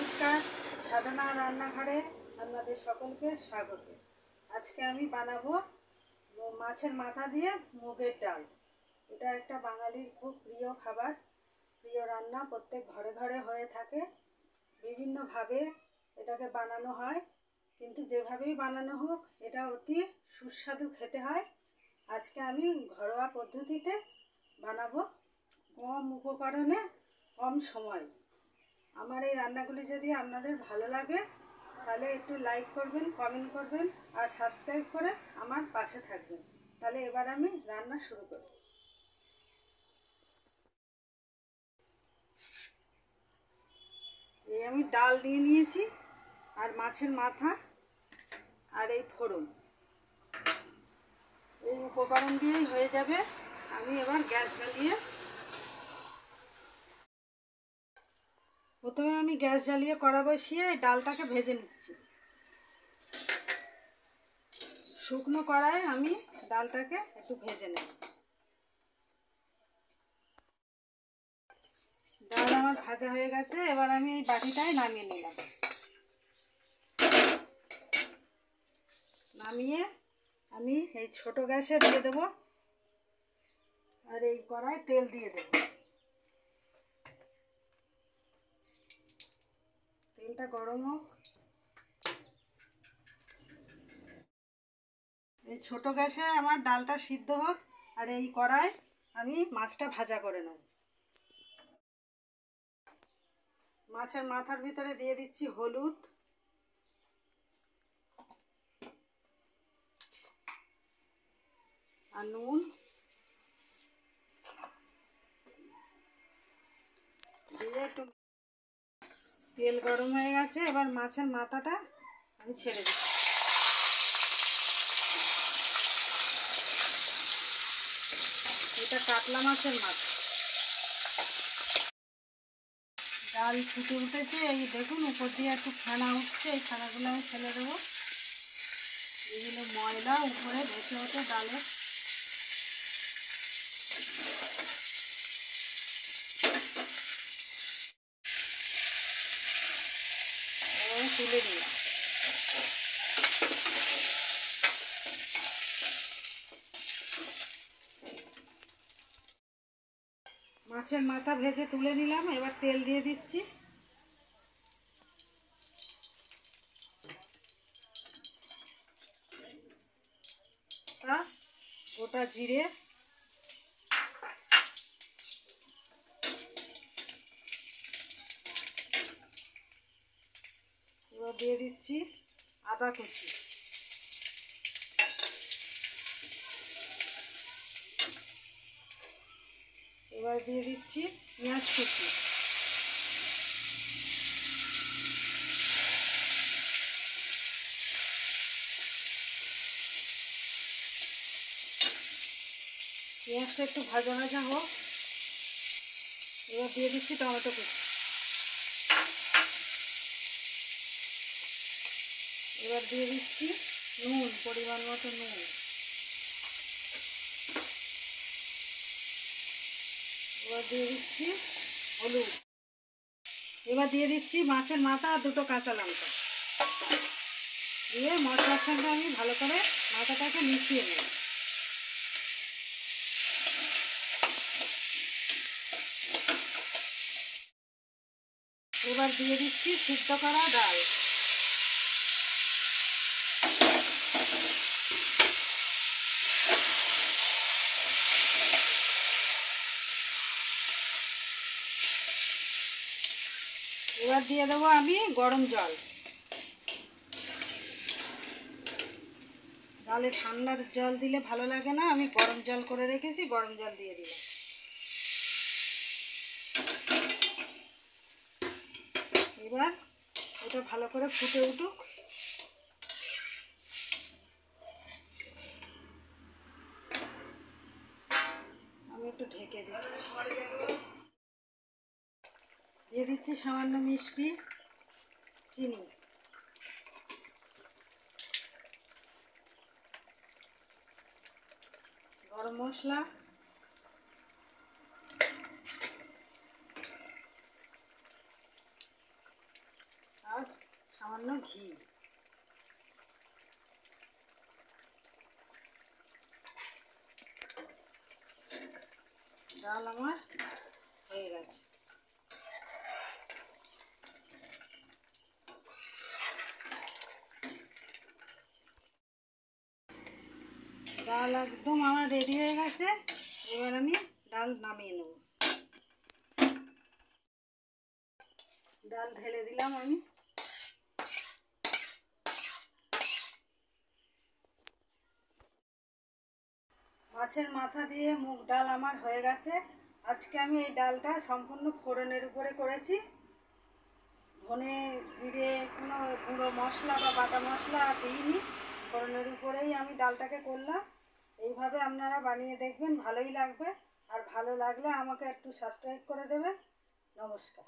নমস্কার, সাধনা রান্নাঘরে আপনাদের সকলকে স্বাগত। আজকে আমি বানাবো মাছের মাথা দিয়ে মুগের ডাল। এটা একটা বাঙালির খুব প্রিয় খাবার, প্রিয় রান্না। প্রত্যেক ঘরে ঘরে হয়ে থাকে। বিভিন্নভাবে এটাকে বানানো হয়, কিন্তু যেভাবেই বানানো হোক এটা অতি সুস্বাদু খেতে হয়। আজকে আমি ঘরোয়া পদ্ধতিতে বানাবো, কম উপকরণে কম সময়। আমার এই রান্নাগুলি যদি আপনাদের ভালো লাগে তাহলে একটু লাইক করবেন, কমেন্ট করবেন আর সাবস্ক্রাইব করে আমার পাশে থাকবেন। তাহলে এবার আমি রান্না শুরু করি। এই আমি ডাল দিয়ে নিয়েছি, আর মাছের মাথা, আর এই ফোড়ন, এই উপকরণ দিয়েই হয়ে যাবে। আমি এবার গ্যাস জ্বালিয়ে কড়া বসিয়ে এই ডালটাকে ভেজে নিচ্ছি। শুকনো কড়ায় আমি ডালটাকে একটু ভেজে নেব। ডাল আমার ভাজা হয়ে গেছে, এবার আমি এই বাটিটায় নামিয়ে নিলাম। নামিয়ে আমি এই ছোট গ্যাসে দিয়ে দেব, আর এই কড়ায় তেল দিয়ে দেব। তেলটা গরম হোক। এই ছোট গ্যাসে আমার ডালটা সিদ্ধ হোক, আর এই কড়ায় আমি মাছটা ভাজা করে নেব। মাছের মাথার ভিতরে দিয়ে দিচ্ছি হলুদ, আর নুন, দিয়ে একটু তেল গরম হয়ে গেছে। এবার মাছের মাথাটা আমি ছেড়ে দিচ্ছি। এটা কাতলা মাছের মাথা। ডাল ফুটে উঠেছে, এই দেখুন উপর দিয়ে একটু ফেনা উঠছে। এই ফেনাগুলো আমি ফেলে দেবো। এগুলো ময়লা উপরে ভেসে ওঠে ডালে। তুলে দিলাম। মাছের মাথা ভেজে তুলে নিলাম। এবার তেল দিয়ে দিচ্ছি। গোটা জিরে, এবার দিয়ে দিচ্ছি আদা কুচি, এবার দিয়ে দিচ্ছি পেঁয়াজ কুচি, পেঁয়াজটা একটু ভাজা ভাজা হোক। এবার দিয়ে দিচ্ছি টমেটো কুচি। এবার দিয়ে দিচ্ছি নুন, পরিমাণ মতো নুন। এবার দিয়ে দিচ্ছি হলুদ। এবার দিয়ে দিচ্ছি মাছের মাথা আর দুটো কাঁচা লঙ্কা। দিয়ে মশলার সঙ্গে আমি ভালো করে মাথাটাকে মিশিয়ে নেব। এবার দিয়ে দিচ্ছি সিদ্ধ করা ডাল। এবার দিয়ে দেবো আমি গরম জল। ডালে ঠান্ডার জল দিলে ভালো লাগে না, আমি গরম জল করে রেখেছি, গরম জল দিয়ে দিলাম। এবার এটা ভালো করে ফুটে উঠুক। আমি একটু ঢেকে দিচ্ছি। দিয়ে দিচ্ছি সামান্য মিষ্টি, চিনি, গরম মশলা, সামান্য ঘি। ডাল আমার হয়ে গেছে। ডাল একদম আমার রেডি হয়ে গেছে। এবার আমি ডাল নামিয়ে নেব। ডাল ঢেলে দিলাম আমি। মাছের মাথা দিয়ে মুগ ডাল আমার হয়ে গেছে। আজকে আমি এই ডালটা সম্পূর্ণ ফোড়নের উপরে করেছি। ধনে জিরে কোনো গুঁড়ো মশলা বা বাটা মশলা দিইনি, ফোড়নের উপরেই আমি ডালটাকে করলাম। এইভাবে আপনারা বানিয়ে দেখবেন, ভালোই লাগবে। আর ভালো লাগলে আমাকে একটু সাবস্ক্রাইব করে দেবেন। নমস্কার।